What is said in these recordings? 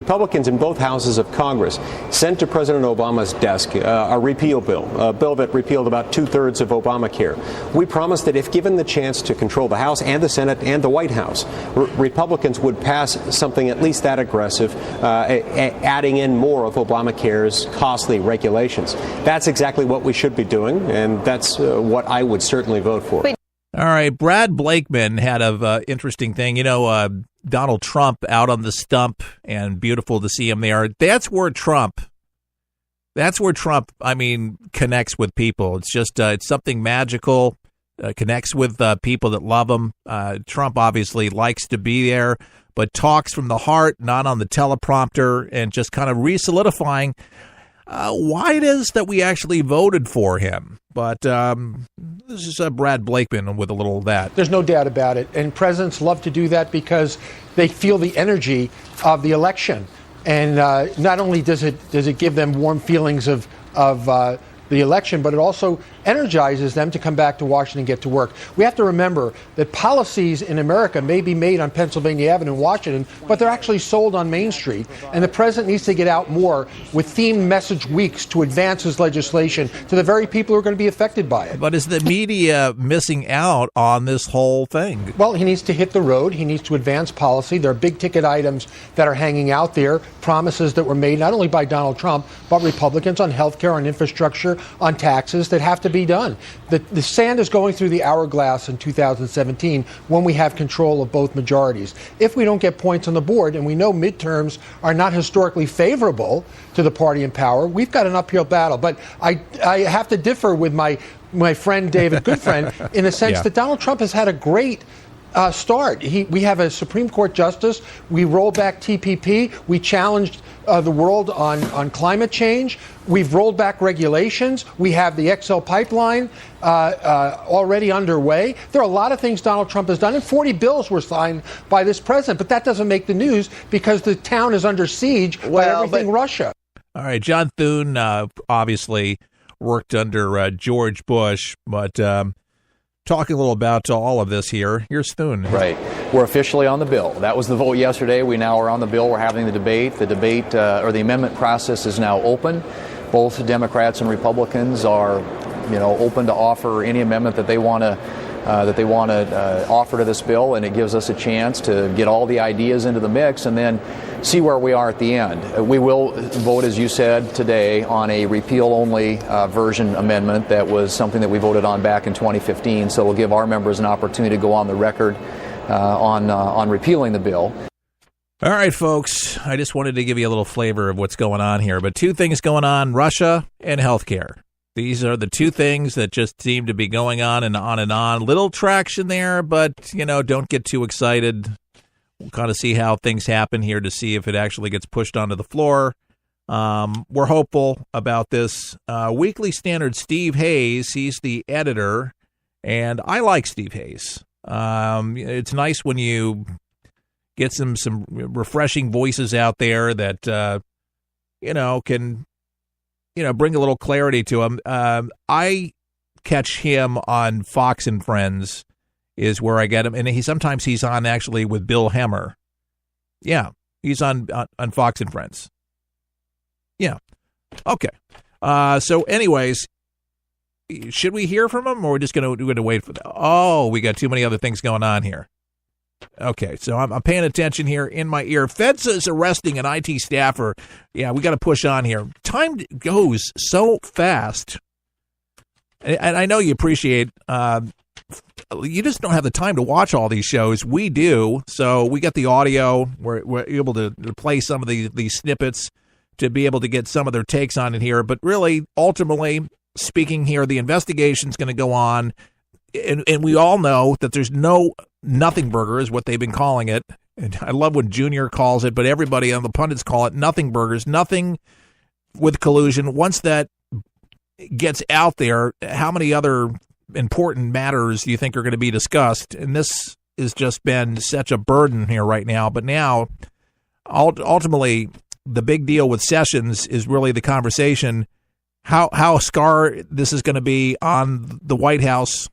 Republicans in both houses of Congress sent to President Obama's desk a repeal bill, a bill that repealed about 2/3 of Obamacare. We promised that if given the chance to control the House and the Senate and the White House, Republicans would pass something at least that aggressive, adding in more of Obamacare's costly regulations. That's exactly what we should be doing, and that's what I would certainly vote for. All right, Brad Blakeman had an interesting thing. Donald Trump out on the stump, and beautiful to see him there. That's where Trump, connects with people. It's just, it's something magical, connects with people that love him. Trump obviously likes to be there, but talks from the heart, not on the teleprompter, and just kind of re-solidifying why it is that we actually voted for him. But this is Brad Blakeman with a little of that. There's no doubt about it. And presidents love to do that because they feel the energy of the election. And not only does it give them warm feelings of the election, but it also energizes them to come back to Washington and get to work. We have to remember that policies in America may be made on Pennsylvania Avenue in Washington, but they're actually sold on Main Street. And the president needs to get out more with themed message weeks to advance his legislation to the very people who are going to be affected by it. But is the media missing out on this whole thing? Well, he needs to hit the road. He needs to advance policy. There are big ticket items that are hanging out there, promises that were made not only by Donald Trump, but Republicans on health care, on infrastructure, on taxes that have to be done. The sand is going through the hourglass in 2017 when we have control of both majorities. If we don't get points on the board, and we know midterms are not historically favorable to the party in power, we've got an uphill battle. But I have to differ with my friend David Goodfriend in the sense that Donald Trump has had a great start. We have a Supreme Court justice. We rolled back TPP. We challenged the world on climate change. We've rolled back regulations. We have the XL pipeline already underway. There are a lot of things Donald Trump has done, and 40 bills were signed by this president. But that doesn't make the news because the town is under siege by everything Russia. All right, John Thune obviously worked under George Bush, but talking a little about all of this here. Here's Thune. Right. We're officially on the bill. That was the vote yesterday. We now are on the bill. We're having the debate. The debate or the amendment process is now open. Both Democrats and Republicans are, open to offer any amendment that they want to offer to this bill, and it gives us a chance to get all the ideas into the mix and then see where we are at the end. We will vote, as you said, today on a repeal-only version amendment that was something that we voted on back in 2015, so we'll give our members an opportunity to go on the record on repealing the bill. All right, folks, I just wanted to give you a little flavor of what's going on here, but two things going on, Russia and healthcare. These are the two things that just seem to be going on and on and on. Little traction there, but, don't get too excited. We'll kind of see how things happen here to see if it actually gets pushed onto the floor. We're hopeful about this. Weekly Standard, Steve Hayes, he's the editor, and I like Steve Hayes. It's nice when you get some refreshing voices out there that, can bring a little clarity to him. I catch him on Fox and Friends is where I get him. And sometimes he's on actually with Bill Hemmer. Yeah, he's on Fox and Friends. Yeah. Okay. So anyways, should we hear from him, or we're just going to wait for that? Oh, we got too many other things going on here. Okay, so I'm paying attention here in my ear. Feds is arresting an IT staffer. Yeah, we got to push on here. Time goes so fast. And I know you appreciate, you just don't have the time to watch all these shows. We do. So we got the audio. We're able to play some of these snippets to be able to get some of their takes on it here. But really, ultimately speaking here, the investigation's going to go on. And we all know that there's nothing burger is what they've been calling it. And I love when Junior calls it, but everybody on the pundits call it nothing burgers, nothing with collusion. Once that gets out there, how many other important matters do you think are going to be discussed? And this has just been such a burden here right now. But now, ultimately, the big deal with Sessions is really the conversation, how a scar this is going to be on the White House,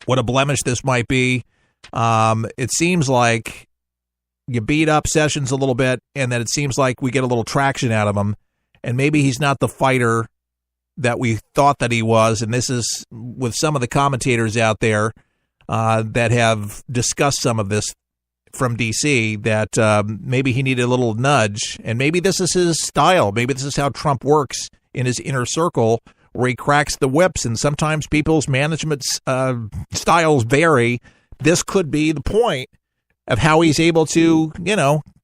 what a blemish this might be. It seems like you beat up Sessions a little bit, and then it seems like we get a little traction out of him, and maybe he's not the fighter that we thought that he was, and this is with some of the commentators out there that have discussed some of this from D.C., that maybe he needed a little nudge, and maybe this is his style. Maybe this is how Trump works in his inner circle, where he cracks the whips, and sometimes people's management styles vary. This could be the point of how he's able to,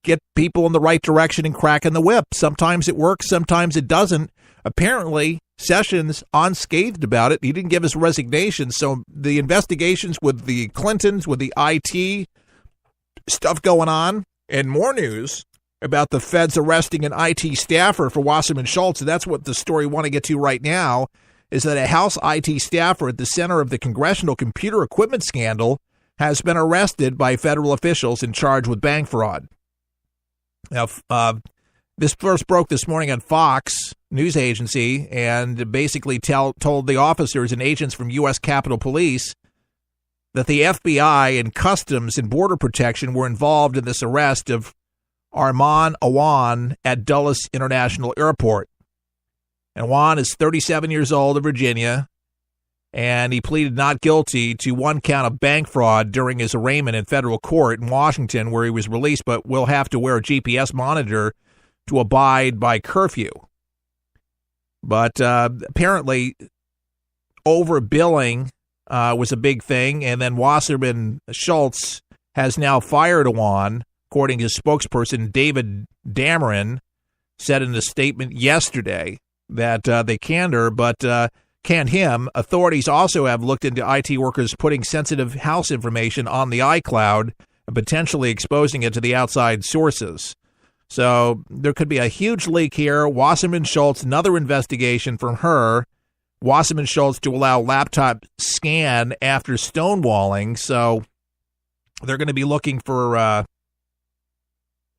get people in the right direction and cracking the whip. Sometimes it works, sometimes it doesn't. Apparently, Sessions unscathed about it. He didn't give his resignation. So the investigations with the Clintons, with the IT stuff going on, and more news about the feds arresting an IT staffer for Wasserman Shultz. And that's what the story we want to get to right now, is that a House IT staffer at the center of the congressional computer equipment scandal has been arrested by federal officials and charged with bank fraud. Now, this first broke this morning on Fox News Agency, and basically told the officers and agents from U.S. Capitol Police that the FBI and Customs and Border Protection were involved in this arrest of Arman Awan at Dulles International Airport. And Awan is 37 years old of Virginia, and he pleaded not guilty to one count of bank fraud during his arraignment in federal court in Washington, where he was released, but will have to wear a GPS monitor to abide by curfew. But apparently overbilling was a big thing, and then Wasserman Shultz has now fired Awan, according to his spokesperson David Dameron, said in a statement yesterday that they canned her, but canned him. Authorities also have looked into IT workers putting sensitive house information on the iCloud and potentially exposing it to the outside sources. So there could be a huge leak here. Wasserman Shultz, another investigation from her. Wasserman Shultz to allow laptop scan after stonewalling. So they're going to be looking for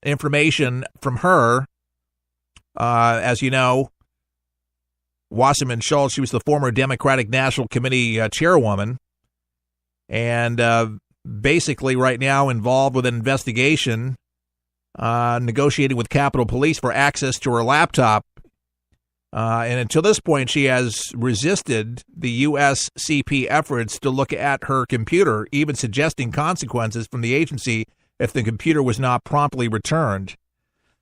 information from her. As you know, Wasserman Shultz, she was the former Democratic National Committee chairwoman, and basically right now involved with an investigation, negotiating with Capitol Police for access to her laptop. And until this point, she has resisted the USCP efforts to look at her computer, even suggesting consequences from the agency if the computer was not promptly returned.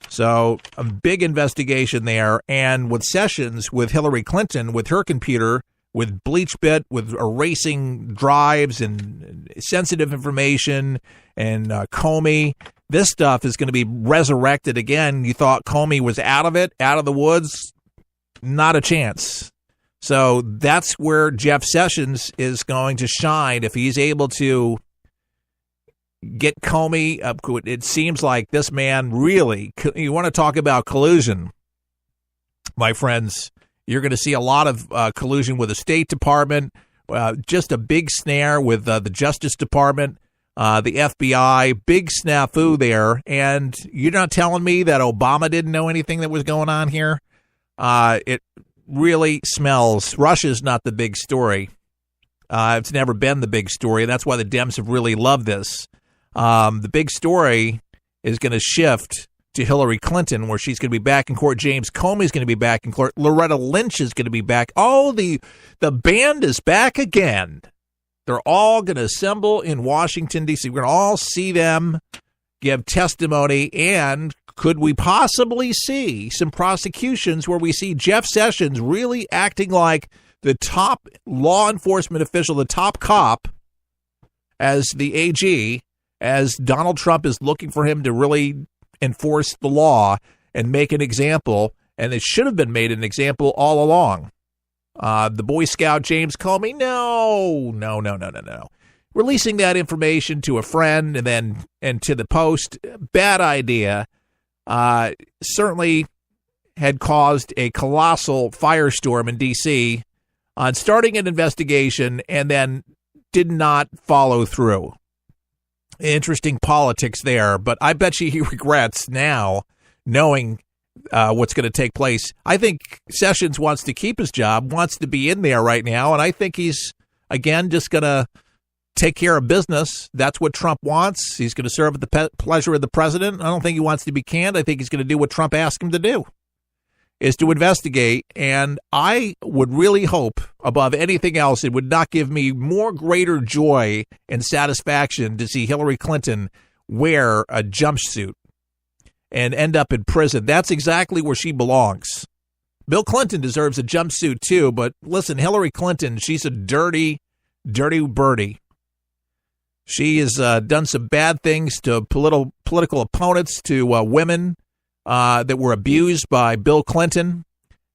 So a big investigation there. And with Sessions, with Hillary Clinton, with her computer, with BleachBit, with erasing drives and sensitive information, and Comey, this stuff is going to be resurrected again. You thought Comey was out of it, out of the woods? Not a chance. So that's where Jeff Sessions is going to shine if he's able to get Comey. It seems like this man really, you want to talk about collusion, my friends, you're going to see a lot of collusion with the State Department, just a big snare with the Justice Department, the FBI, big snafu there. And you're not telling me that Obama didn't know anything that was going on here? It really smells. Russia's not the big story. It's never been the big story. That's why the Dems have really loved this. The big story is going to shift to Hillary Clinton, where she's going to be back in court. James Comey's going to be back in court. Loretta Lynch is going to be back. Oh, the band is back again. They're all going to assemble in Washington, D.C. We're going to all see them give testimony. And could we possibly see some prosecutions where we see Jeff Sessions really acting like the top law enforcement official, the top cop, as the AG, as Donald Trump is looking for him to really enforce the law and make an example, and it should have been made an example all along. The Boy Scout James Comey, no. Releasing that information to a friend and to the Post, bad idea. Certainly had caused a colossal firestorm in D.C. on starting an investigation and then did not follow through. Interesting politics there, but I bet you he regrets now knowing what's going to take place. I think Sessions wants to keep his job, wants to be in there right now, and I think he's, again, just going to take care of business. That's what Trump wants. He's going to serve at the pleasure of the president. I don't think he wants to be canned. I think he's going to do what Trump asked him to do, is to investigate. And I would really hope, above anything else, it would not give me more greater joy and satisfaction to see Hillary Clinton wear a jumpsuit and end up in prison. That's exactly where she belongs. Bill Clinton deserves a jumpsuit too, but listen, Hillary Clinton, she's a dirty, dirty birdie. She has done some bad things to political opponents, to women that were abused by Bill Clinton,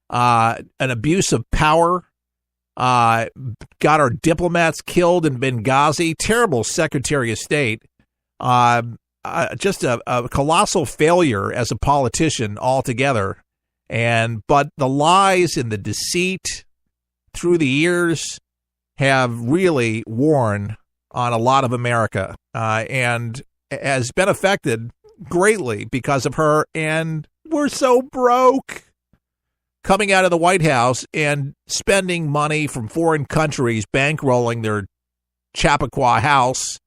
an abuse of power, got our diplomats killed in Benghazi, terrible Secretary of State, just a colossal failure as a politician altogether. But the lies and the deceit through the years have really worn on a lot of America, and has been affected greatly because of her. And we're so broke, coming out of the White House and spending money from foreign countries, bankrolling their Chappaqua house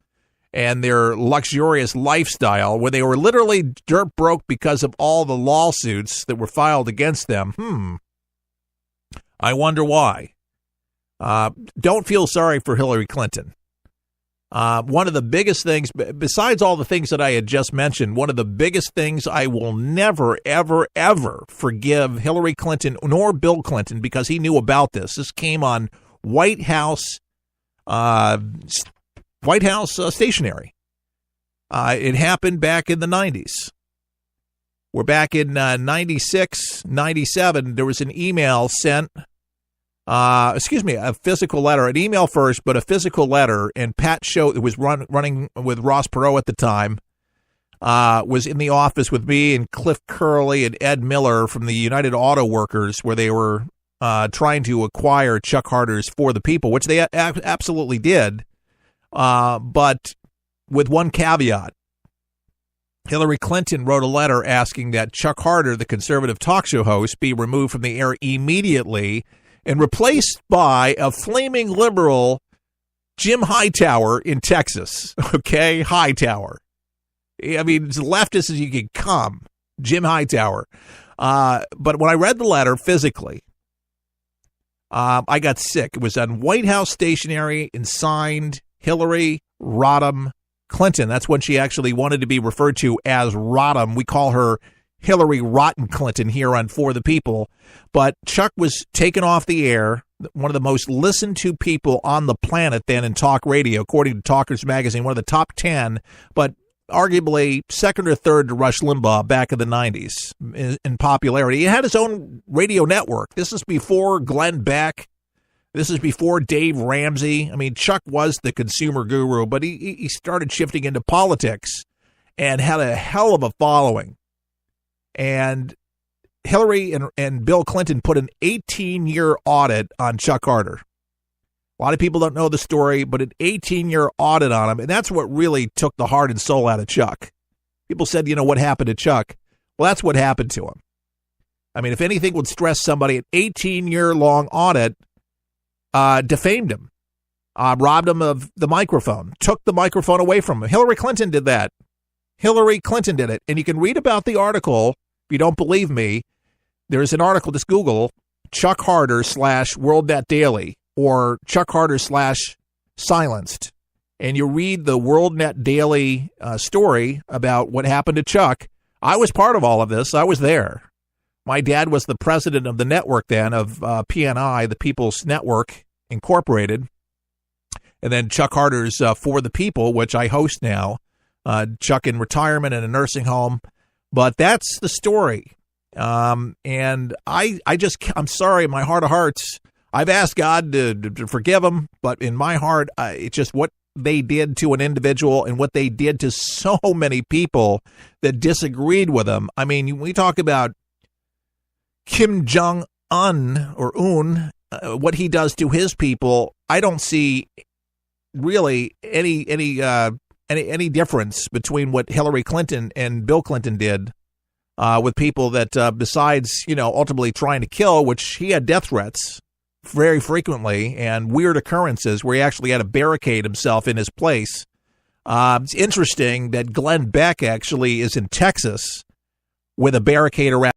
and their luxurious lifestyle, where they were literally dirt broke because of all the lawsuits that were filed against them. I wonder why. Don't feel sorry for Hillary Clinton. One of the biggest things, besides all the things that I had just mentioned, one of the biggest things I will never, ever, ever forgive Hillary Clinton nor Bill Clinton, because he knew about this. This came on White House stationery. It happened back in the 90s. We're back in 96, 97. There was an email sent, a physical letter, an email first, but a physical letter. And Pat Show, that was running with Ross Perot at the time, was in the office with me and Cliff Curley and Ed Miller from the United Auto Workers, where they were trying to acquire Chuck Harder's For the People, which they absolutely did. But with one caveat. Hillary Clinton wrote a letter asking that Chuck Harder, the conservative talk show host, be removed from the air immediately and replaced by a flaming liberal, Jim Hightower in Texas. Okay, Hightower. I mean, as leftist as you can come, Jim Hightower. But when I read the letter physically, I got sick. It was on White House stationery and signed Hillary Rodham Clinton. That's when she actually wanted to be referred to as Rodham. We call her Hillary Rotten Clinton here on For the People. But Chuck was taken off the air, one of the most listened to people on the planet then in talk radio, according to Talkers Magazine, one of the top 10, but arguably second or third to Rush Limbaugh back in the 90s in popularity. He had his own radio network. This is before Glenn Beck. This is before Dave Ramsey. I mean, Chuck was the consumer guru, but he started shifting into politics and had a hell of a following. And Hillary and Bill Clinton put an 18-year audit on Chuck Harder. A lot of people don't know the story, but an 18-year audit on him, and that's what really took the heart and soul out of Chuck. People said, what happened to Chuck? Well, that's what happened to him. I mean, if anything would stress somebody, an 18-year-long audit defamed him, robbed him of the microphone, took the microphone away from him. Hillary Clinton did that. Hillary Clinton did it. And you can read about the article. If you don't believe me, there's an article, just Google Chuck Harder /WorldNet Daily or Chuck Harder /silenced. And you read the WorldNet Daily story about what happened to Chuck. I was part of all of this. I was there. My dad was the president of the network then, of PNI, the People's Network Incorporated. And then Chuck Harder's For the People, which I host now. Chuck in retirement in a nursing home. But that's the story. And I'm sorry, in my heart of hearts, I've asked God to forgive them. But in my heart, it's just what they did to an individual and what they did to so many people that disagreed with them. I mean, we talk about Kim Jong-un or Un, what he does to his people. I don't see really any difference between what Hillary Clinton and Bill Clinton did with people that besides, ultimately trying to kill, which he had death threats very frequently, and weird occurrences where he actually had to barricade himself in his place. It's interesting that Glenn Beck actually is in Texas with a barricade around